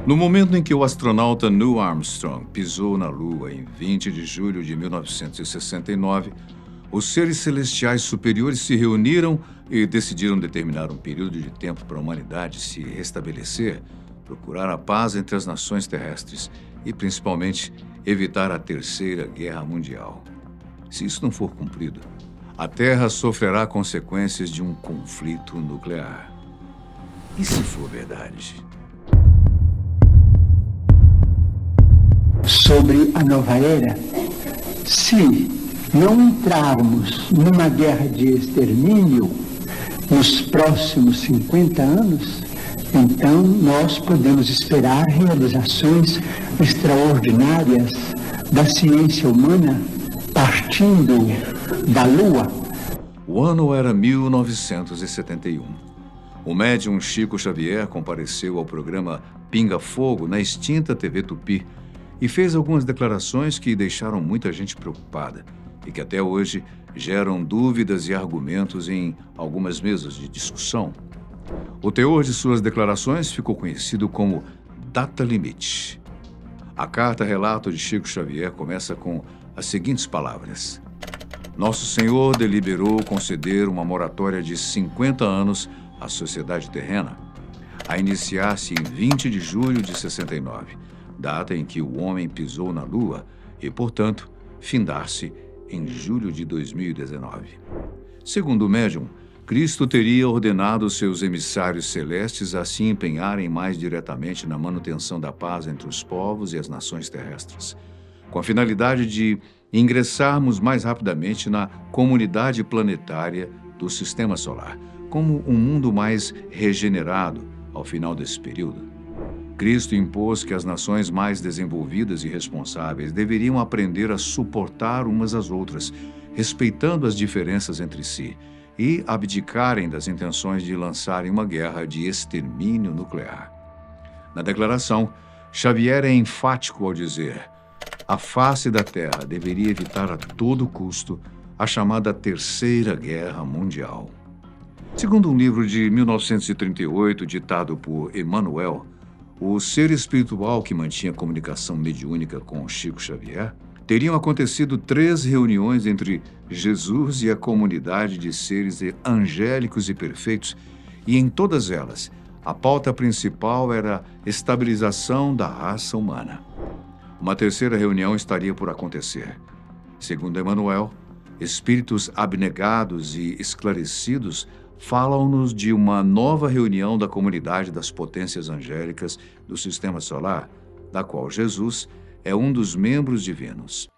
No momento em que o astronauta Neil Armstrong pisou na Lua em 20 de julho de 1969, os seres celestiais superiores se reuniram e decidiram determinar um período de tempo para a humanidade se restabelecer, procurar a paz entre as nações terrestres e, principalmente, evitar a Terceira Guerra Mundial. Se isso não for cumprido, a Terra sofrerá consequências de um conflito nuclear. E se for verdade? Sobre a nova era, se não entrarmos numa guerra de extermínio nos próximos 50 anos, então nós podemos esperar realizações extraordinárias da ciência humana partindo da Lua. O ano era 1971. O médium Chico Xavier compareceu ao programa Pinga Fogo na extinta TV Tupi e fez algumas declarações que deixaram muita gente preocupada e que até hoje geram dúvidas e argumentos em algumas mesas de discussão. O teor de suas declarações ficou conhecido como data limite. A carta-relato de Chico Xavier começa com as seguintes palavras: Nosso Senhor deliberou conceder uma moratória de 50 anos à sociedade terrena, a iniciar-se em 20 de julho de 69, data em que o homem pisou na Lua e, portanto, findar-se em julho de 2019. Segundo o médium, Cristo teria ordenado seus emissários celestes a se empenharem mais diretamente na manutenção da paz entre os povos e as nações terrestres, com a finalidade de ingressarmos mais rapidamente na comunidade planetária do Sistema Solar, como um mundo mais regenerado ao final desse período. Cristo impôs que as nações mais desenvolvidas e responsáveis deveriam aprender a suportar umas às outras, respeitando as diferenças entre si, e abdicarem das intenções de lançarem uma guerra de extermínio nuclear. Na declaração, Xavier é enfático ao dizer: a face da Terra deveria evitar a todo custo a chamada Terceira Guerra Mundial. Segundo um livro de 1938, ditado por Emmanuel, o ser espiritual que mantinha comunicação mediúnica com Chico Xavier, teriam acontecido 3 reuniões entre Jesus e a comunidade de seres angélicos e perfeitos, e em todas elas, a pauta principal era a estabilização da raça humana. Uma terceira reunião estaria por acontecer. Segundo Emmanuel, espíritos abnegados e esclarecidos falam-nos de uma nova reunião da comunidade das potências angélicas do Sistema Solar, da qual Jesus é um dos membros divinos.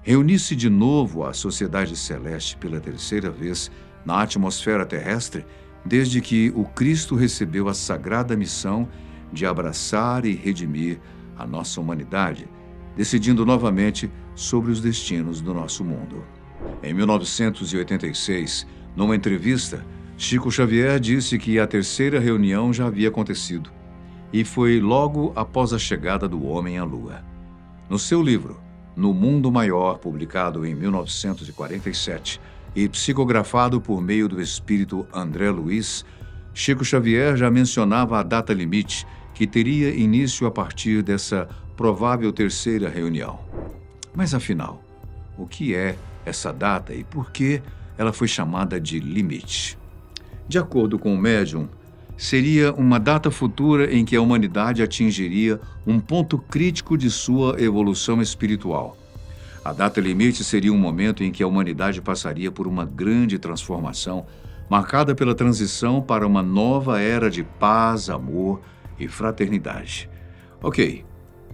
Reunir-se de novo a sociedade celeste pela terceira vez na atmosfera terrestre, desde que o Cristo recebeu a sagrada missão de abraçar e redimir a nossa humanidade, decidindo novamente sobre os destinos do nosso mundo. Em 1986, numa entrevista, Chico Xavier disse que a terceira reunião já havia acontecido, e foi logo após a chegada do homem à Lua. No seu livro, No Mundo Maior, publicado em 1947 e psicografado por meio do espírito André Luiz, Chico Xavier já mencionava a data limite, que teria início a partir dessa provável terceira reunião. Mas afinal, o que é essa data e por que ela foi chamada de limite? De acordo com o médium, seria uma data futura em que a humanidade atingiria um ponto crítico de sua evolução espiritual. A data limite seria um momento em que a humanidade passaria por uma grande transformação, marcada pela transição para uma nova era de paz, amor e fraternidade. Ok,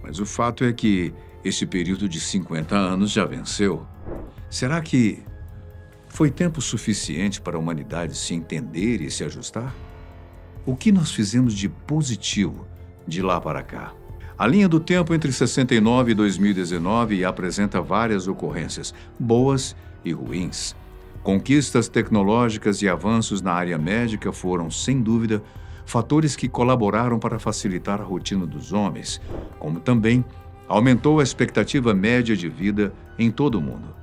mas o fato é que esse período de 50 anos já venceu. Será que foi tempo suficiente para a humanidade se entender e se ajustar? O que nós fizemos de positivo de lá para cá? A linha do tempo entre 69 e 2019 apresenta várias ocorrências, boas e ruins. Conquistas tecnológicas e avanços na área médica foram, sem dúvida, fatores que colaboraram para facilitar a rotina dos homens, como também aumentou a expectativa média de vida em todo o mundo.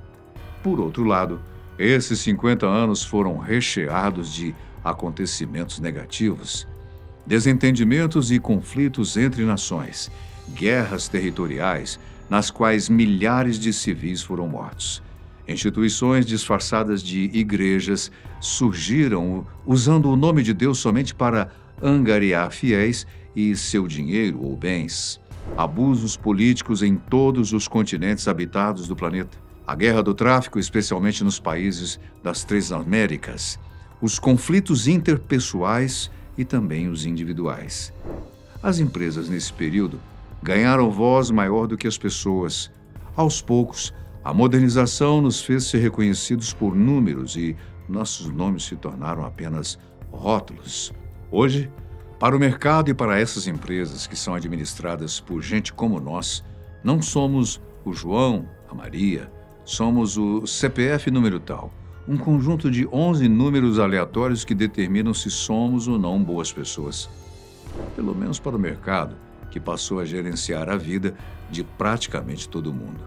Por outro lado, esses 50 anos foram recheados de acontecimentos negativos. Desentendimentos e conflitos entre nações, guerras territoriais, nas quais milhares de civis foram mortos. Instituições disfarçadas de igrejas surgiram usando o nome de Deus somente para angariar fiéis e seu dinheiro ou bens. Abusos políticos em todos os continentes habitados do planeta. A guerra do tráfico, especialmente nos países das três Américas. Os conflitos interpessoais e também os individuais. As empresas, nesse período, ganharam voz maior do que as pessoas. Aos poucos, a modernização nos fez ser reconhecidos por números e nossos nomes se tornaram apenas rótulos. Hoje, para o mercado e para essas empresas que são administradas por gente como nós, não somos o João, a Maria, somos o CPF número tal, um conjunto de 11 números aleatórios que determinam se somos ou não boas pessoas. Pelo menos para o mercado, que passou a gerenciar a vida de praticamente todo mundo.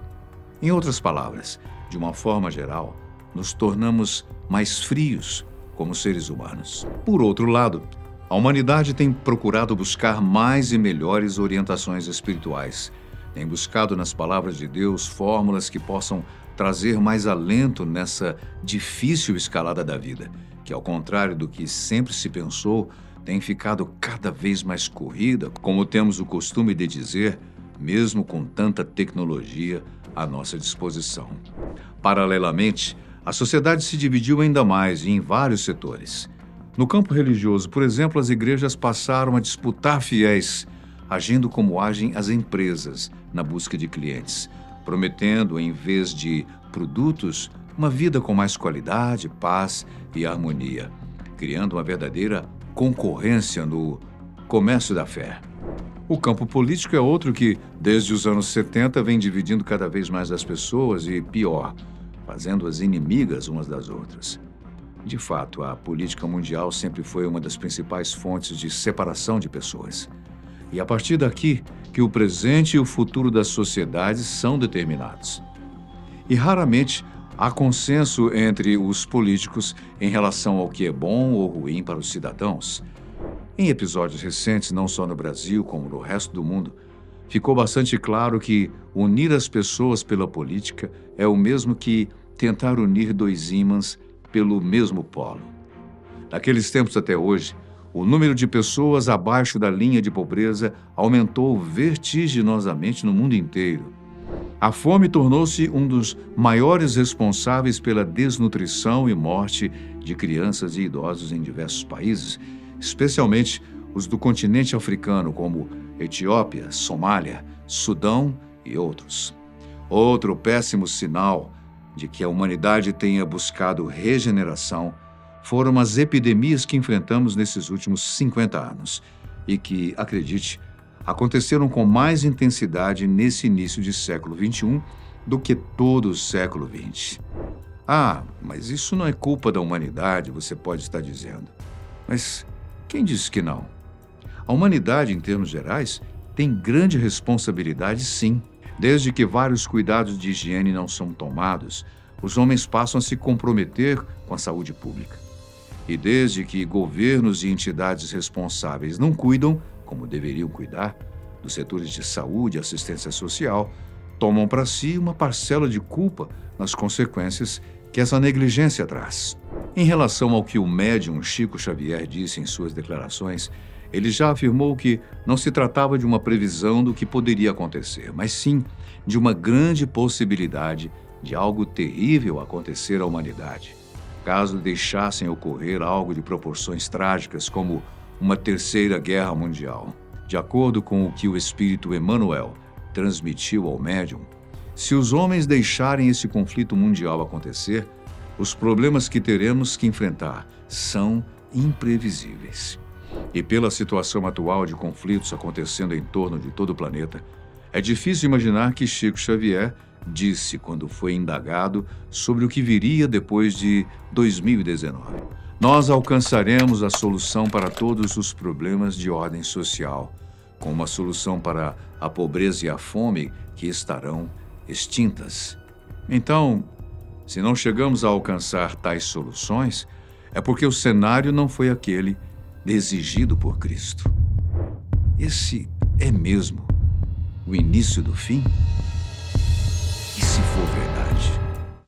Em outras palavras, de uma forma geral, nos tornamos mais frios como seres humanos. Por outro lado, a humanidade tem procurado buscar mais e melhores orientações espirituais. Tem buscado nas palavras de Deus fórmulas que possam trazer mais alento nessa difícil escalada da vida, que, ao contrário do que sempre se pensou, tem ficado cada vez mais corrida, como temos o costume de dizer, mesmo com tanta tecnologia à nossa disposição. Paralelamente, a sociedade se dividiu ainda mais em vários setores. No campo religioso, por exemplo, as igrejas passaram a disputar fiéis, agindo como agem as empresas na busca de clientes, prometendo, em vez de produtos, uma vida com mais qualidade, paz e harmonia, criando uma verdadeira concorrência no comércio da fé. O campo político é outro que, desde os anos 70, vem dividindo cada vez mais as pessoas e, pior, fazendo-as inimigas umas das outras. De fato, a política mundial sempre foi uma das principais fontes de separação de pessoas. E a partir daqui que o presente e o futuro das sociedades são determinados. E raramente há consenso entre os políticos em relação ao que é bom ou ruim para os cidadãos. Em episódios recentes, não só no Brasil como no resto do mundo, ficou bastante claro que unir as pessoas pela política é o mesmo que tentar unir dois ímãs pelo mesmo polo. Naqueles tempos até hoje, o número de pessoas abaixo da linha de pobreza aumentou vertiginosamente no mundo inteiro. A fome tornou-se um dos maiores responsáveis pela desnutrição e morte de crianças e idosos em diversos países, especialmente os do continente africano, como Etiópia, Somália, Sudão e outros. Outro péssimo sinal de que a humanidade tenha buscado regeneração foram as epidemias que enfrentamos nesses últimos 50 anos e que, acredite, aconteceram com mais intensidade nesse início de século XXI do que todo o século XX. Ah, mas isso não é culpa da humanidade, você pode estar dizendo. Mas quem disse que não? A humanidade, em termos gerais, tem grande responsabilidade, sim. Desde que vários cuidados de higiene não são tomados, os homens passam a se comprometer com a saúde pública. E desde que governos e entidades responsáveis não cuidam, como deveriam cuidar, dos setores de saúde e assistência social, tomam para si uma parcela de culpa nas consequências que essa negligência traz. Em relação ao que o médium Chico Xavier disse em suas declarações, ele já afirmou que não se tratava de uma previsão do que poderia acontecer, mas sim de uma grande possibilidade de algo terrível acontecer à humanidade, caso deixassem ocorrer algo de proporções trágicas, como uma terceira guerra mundial. De acordo com o que o espírito Emmanuel transmitiu ao médium, se os homens deixarem esse conflito mundial acontecer, os problemas que teremos que enfrentar são imprevisíveis. E pela situação atual de conflitos acontecendo em torno de todo o planeta, é difícil imaginar que Chico Xavier disse quando foi indagado sobre o que viria depois de 2019. Nós alcançaremos a solução para todos os problemas de ordem social, com uma solução para a pobreza e a fome que estarão extintas. Então, se não chegamos a alcançar tais soluções, é porque o cenário não foi aquele exigido por Cristo. Esse é mesmo o início do fim? E se for verdade?